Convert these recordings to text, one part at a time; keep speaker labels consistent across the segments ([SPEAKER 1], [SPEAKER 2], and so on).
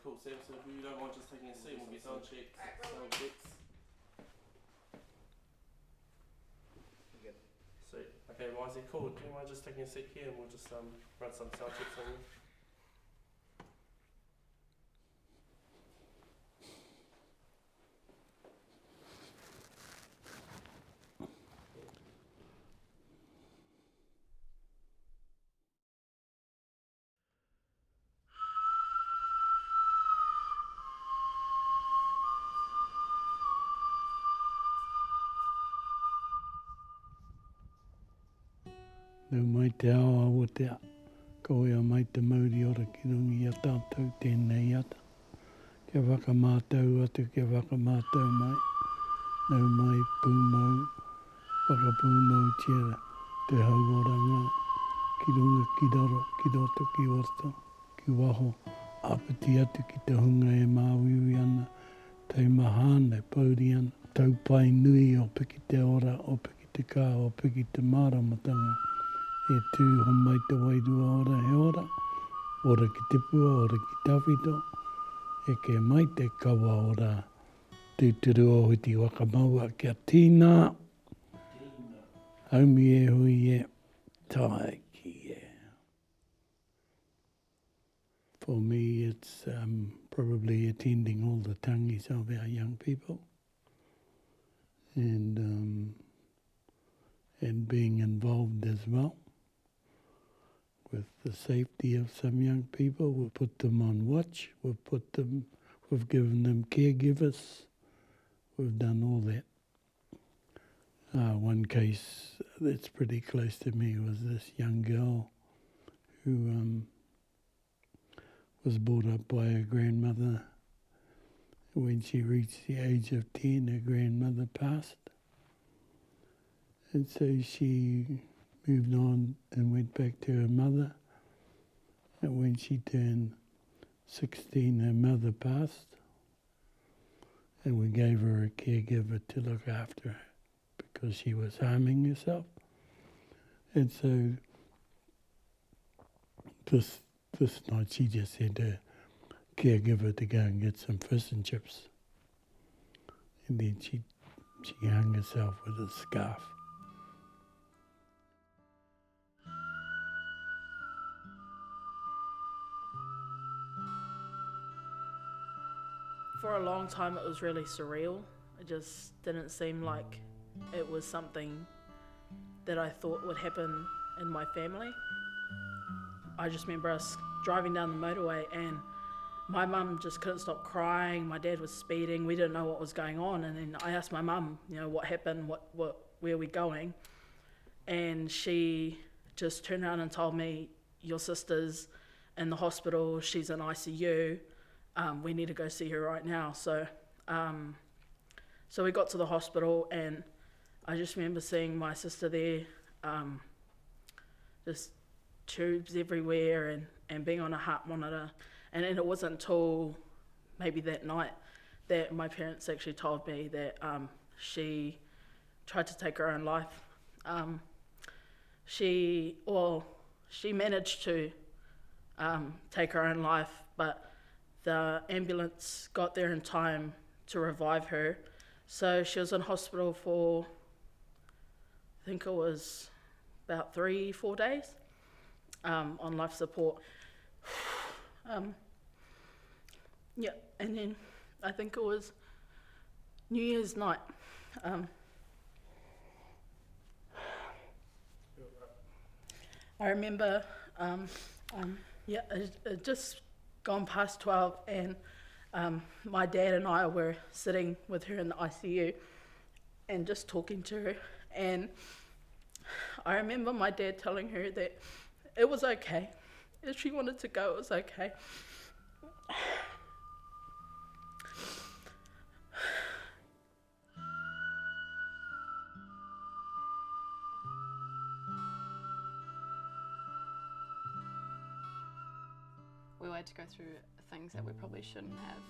[SPEAKER 1] cool, Sam. So if you don't mind just taking a seat, we'll get sound checks. Sound checks. Sweet. Okay, Wisey, cool. Do you mind just taking a seat here and we'll just run some sound checks on you?
[SPEAKER 2] Nau mai te awa o te a. Ko ea mai te mauri ora ki rungi a tātou tēnei ata. Ke whakamātau atu, ke whakamātau mai. Nau mai pūmau, whakapūmau tira, te hauoranga. Ki runga, ki raro, ki roto, ki orto, ki waho. Apiti atu ki te hunga e māwiwi ana. Tei mahane, pauri ana. Tau pai nui o piki te ora, o piki te kā, o piki te māramatanga. E tū mai te wairua ora he ora ki te pua, ora ki tawhito, e ke mai te kawa ora tūturu o huti wakamaua kia tīnā. Haumi e hui e taiki e. For me, it's probably attending all the tangis of our young people and being involved as well. With the safety of some young people, we'll put them on watch, we've given them caregivers, we've done all that. One case that's pretty close to me was this young girl who was brought up by her grandmother. When she reached the age of 10, her grandmother passed. And so she moved on and went back to her mother. And when she turned 16, her mother passed. And we gave her a caregiver to look after her because she was harming herself. And so this night she just sent her caregiver to go and get some fish and chips. And then she hung herself with a scarf.
[SPEAKER 3] For a long time it was really surreal. It just didn't seem like it was something that I thought would happen in my family. I just remember us driving down the motorway and my mum just couldn't stop crying. My dad was speeding. We didn't know what was going on. And then I asked my mum, what happened? Where are we going? And she just turned around and told me, your sister's in the hospital. She's in ICU. We need to go see her right now. So we got to the hospital and I just remember seeing my sister there, just tubes everywhere and being on a heart monitor. And then it wasn't until maybe that night that my parents actually told me that she tried to take her own life. She managed to take her own life, but the ambulance got there in time to revive her. So she was in hospital for, I think it was about 3-4 days on life support. And then I think it was New Year's night. I remember, it just gone past 12 and my dad and I were sitting with her in the ICU and just talking to her. And I remember my dad telling her that it was okay. If she wanted to go, it was okay.
[SPEAKER 4] We had to go through things that we probably shouldn't have.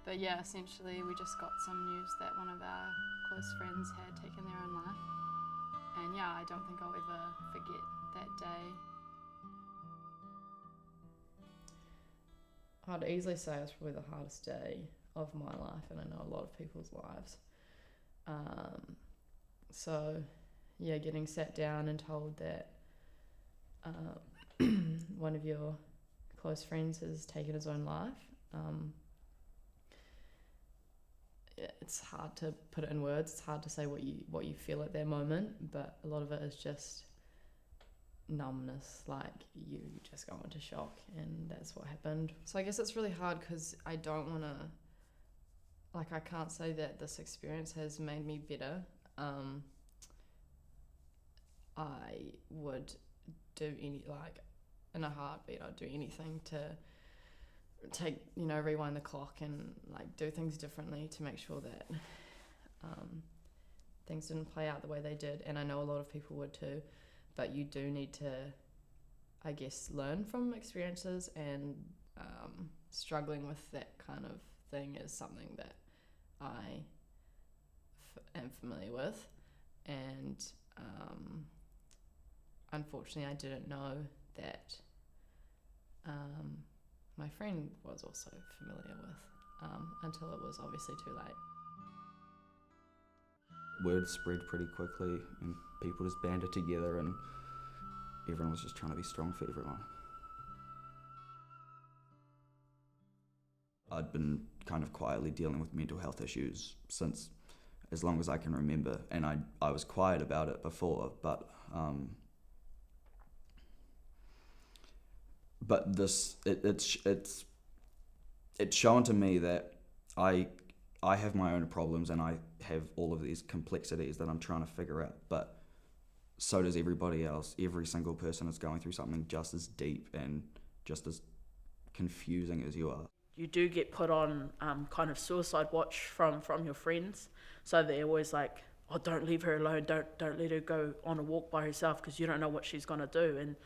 [SPEAKER 4] But yeah, essentially we just got some news that one of our close friends had taken their own life. And yeah, I don't think I'll ever forget that day.
[SPEAKER 5] I'd easily say it was probably the hardest day of my life, and I know a lot of people's lives. So, yeah, getting sat down and told that one of your close friends has taken his own life. It's hard to put it in words. It's hard to say what you feel at that moment, but a lot of it is just numbness, like you just go into shock, and that's what happened. So I guess it's really hard because I don't want to, like, I can't say that this experience has made me better. I would do in a heartbeat, I'd do anything to rewind the clock and like do things differently to make sure that things didn't play out the way they did. And I know a lot of people would too, but you do need to, I guess, learn from experiences, and struggling with that kind of thing is something that I am familiar with. And unfortunately I didn't know that my friend was also familiar with until it was obviously too late.
[SPEAKER 6] Word spread pretty quickly and people just banded together and everyone was just trying to be strong for everyone. I'd been kind of quietly dealing with mental health issues since as long as I can remember, and I was quiet about it before, but this it's shown to me that I have my own problems and I have all of these complexities that I'm trying to figure out, but so does everybody else. Every single person is going through something just as deep and just as confusing as you are.
[SPEAKER 3] You do get put on kind of suicide watch from your friends, so they're always like, oh, don't leave her alone, don't let her go on a walk by herself because you don't know what she's going to do. And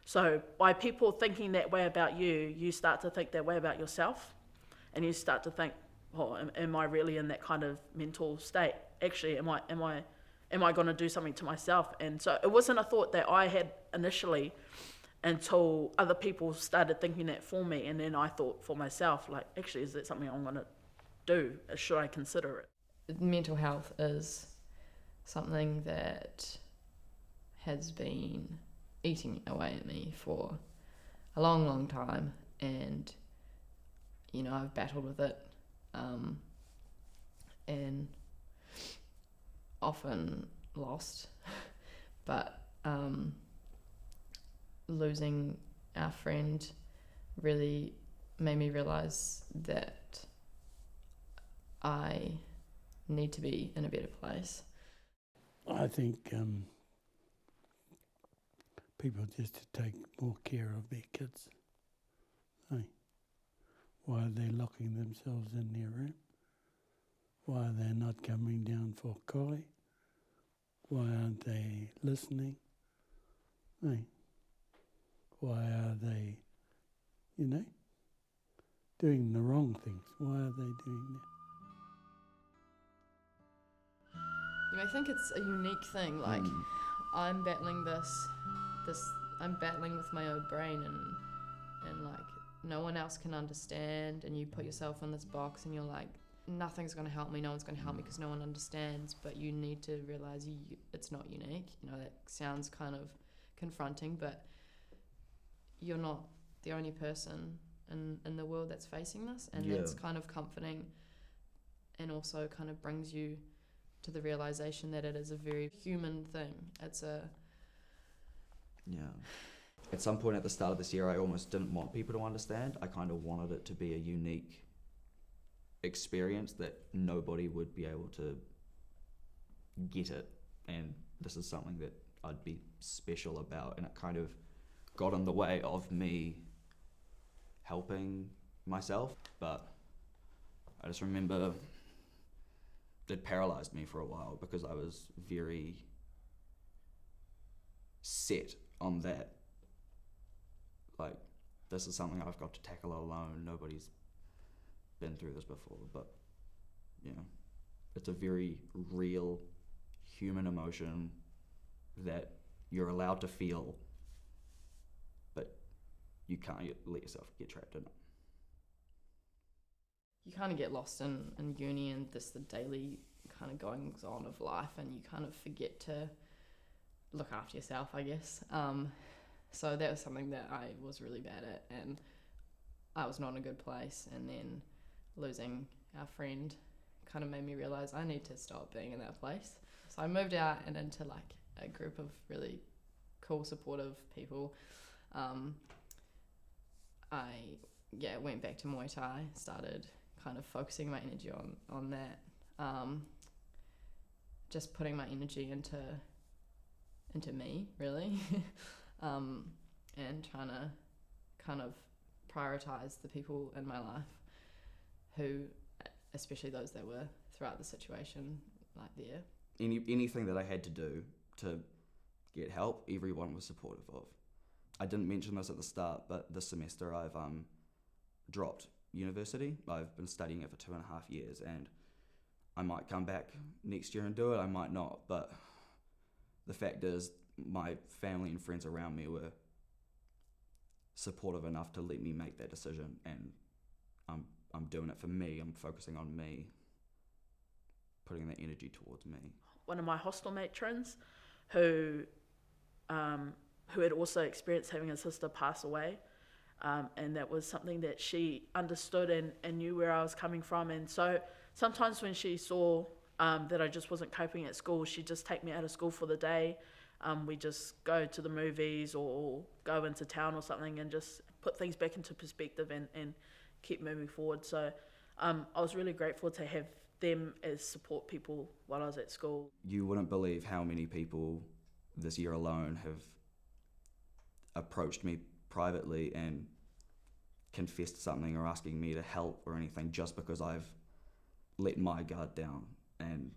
[SPEAKER 3] so by people thinking that way about you, you start to think that way about yourself, and you start to think, oh, am I really in that kind of mental state? Actually, am I going to do something to myself? And so it wasn't a thought that I had initially until other people started thinking that for me, and then I thought for myself, like, actually, is that something I'm going to do? Should I consider it?
[SPEAKER 5] Mental health is something that has been eating away at me for a long, long time, and I've battled with it, and often lost, but losing our friend really made me realize that I need to be in a better place.
[SPEAKER 2] I think people just to take more care of their kids. Why are they locking themselves in their room? Why are they not coming down for kai? Why aren't they listening? Why are they, doing the wrong things? Why are they doing that?
[SPEAKER 5] I think it's a unique thing. Like, I'm battling I'm battling with my own brain, and like no one else can understand. And you put yourself in this box, and you're like, nothing's going to help me. No one's going to help me because no one understands. But you need to realize it's not unique. That sounds kind of confronting, but you're not the only person in the world that's facing this, and that's kind of comforting, and also kind of brings you to the realization that it is a very human thing.
[SPEAKER 6] At some point at the start of this year, I almost didn't want people to understand. I kind of wanted it to be a unique experience that nobody would be able to get it, and this is something that I'd be special about, and it kind of got in the way of me helping myself. But I just remember it paralyzed me for a while because I was very set on that. Like, this is something I've got to tackle alone. Nobody's been through this before, but it's a very real human emotion that you're allowed to feel, but you can't let yourself get trapped in it.
[SPEAKER 5] you kind of get lost in uni and the daily kind of goings on of life, and you kind of forget to look after yourself, I guess. So that was something that I was really bad at, and I was not in a good place. And then losing our friend kind of made me realize I need to stop being in that place. So I moved out and into like a group of really cool, supportive people. I went back to Muay Thai, started kind of focusing my energy on that, just putting my energy into me, really, and trying to kind of prioritize the people in my life who, especially those that were throughout the situation, like there.
[SPEAKER 6] Anything that I had to do to get help, everyone was supportive of. I didn't mention this at the start, but this semester I've dropped university. I've been studying it for 2.5 years, and I might come back next year and do it, I might not, but the fact is my family and friends around me were supportive enough to let me make that decision, and I'm doing it for me. I'm focusing on me, putting that energy towards me.
[SPEAKER 3] One of my hostel matrons who had also experienced having a sister pass away, and that was something that she understood and knew where I was coming from. And so sometimes when she saw that I just wasn't coping at school, she'd just take me out of school for the day. We just go to the movies or go into town or something and just put things back into perspective and keep moving forward. So I was really grateful to have them as support people while I was at school.
[SPEAKER 6] You wouldn't believe how many people this year alone have approached me privately and confessed something or asking me to help or anything just because I've let my guard down. And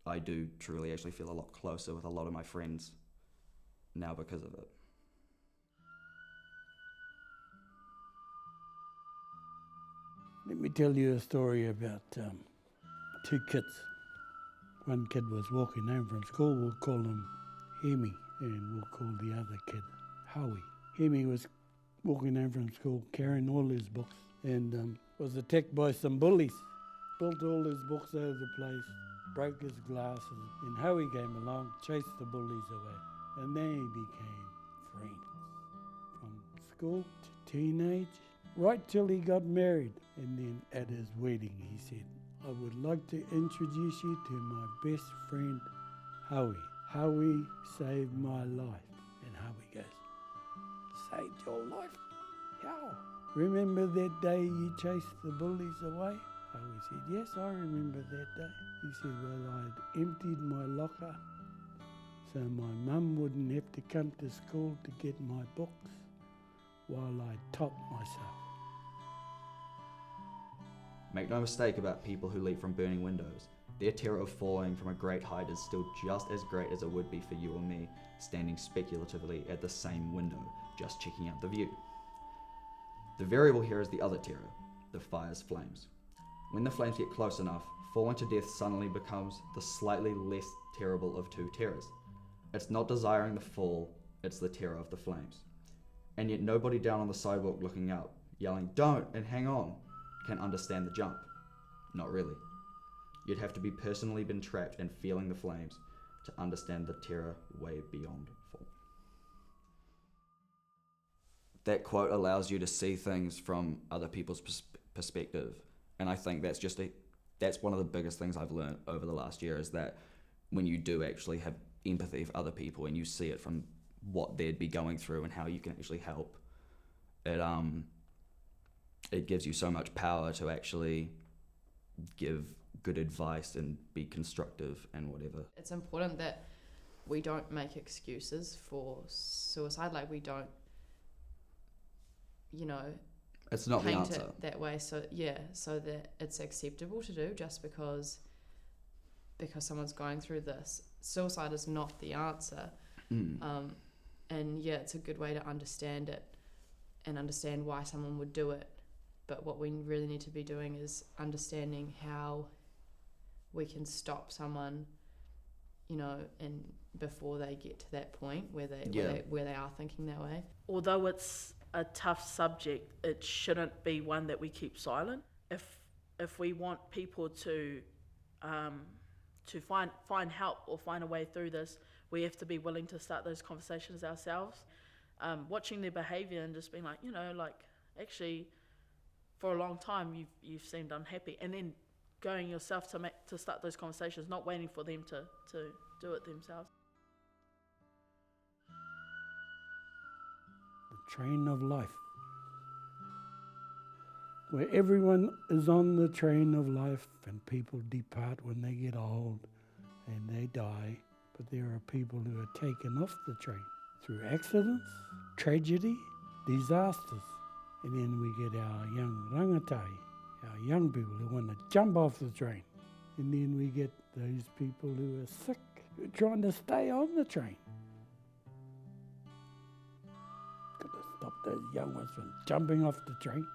[SPEAKER 6] I do truly actually feel a lot closer with a lot of my friends now because of it.
[SPEAKER 2] Let me tell you a story about 2 kids. One kid was walking home from school, we'll call him Hemi, and we'll call the other kid Howie. Hemi was walking home from school carrying all his books and was attacked by some bullies. Built all his books over the place, broke his glasses, and Howie came along, chased the bullies away, and they became friends. From school to teenage, right till he got married. And then at his wedding he said, I would like to introduce you to my best friend, Howie. Howie saved my life. And Howie goes, saved your life? How? Remember that day you chased the bullies away? Howie said, yes, I remember that day. He said, well, I'd emptied my locker so my mum wouldn't have to come to school to get my books while I topped myself.
[SPEAKER 6] Make no mistake about people who leap from burning windows. Their terror of falling from a great height is still just as great as it would be for you or me standing speculatively at the same window, just checking out the view. The variable here is the other terror, the fire's flames. When the flames get close enough, falling to death suddenly becomes the slightly less terrible of 2 terrors. It's not desiring the fall, it's the terror of the flames. And yet nobody down on the sidewalk looking up, yelling, don't and hang on, can understand the jump. Not really. You'd have to be personally been trapped and feeling the flames to understand the terror way beyond fall. That quote allows you to see things from other people's perspective, and I think that's one of the biggest things I've learned over the last year, is that when you do actually have empathy for other people and you see it from what they'd be going through and how you can actually help, it gives you so much power to actually give good advice and be constructive and whatever.
[SPEAKER 5] It's important that we don't make excuses for suicide. Like, we don't,
[SPEAKER 6] it's not the
[SPEAKER 5] paint
[SPEAKER 6] answer.
[SPEAKER 5] it that way. So that it's acceptable to do just because someone's going through this. Suicide is not the answer. And yeah, it's a good way to understand it and understand why someone would do it. But what we really need to be doing is understanding how we can stop someone, and before they get to that point where they are thinking that way.
[SPEAKER 3] Although it's a tough subject, it shouldn't be one that we keep silent. If if we want people to find help or find a way through this, we have to be willing to start those conversations ourselves. Watching their behaviour and just being like, actually, for a long time you've seemed unhappy, and then going yourself to start those conversations, not waiting for them to do it themselves.
[SPEAKER 2] The train of life, where everyone is on the train of life, and people depart when they get old and they die, but there are people who are taken off the train through accidents, tragedy, disasters. And then we get our young rangatai, our young people who want to jump off the train. And then we get those people who are sick, who are trying to stay on the train. Got to stop those young ones from jumping off the train.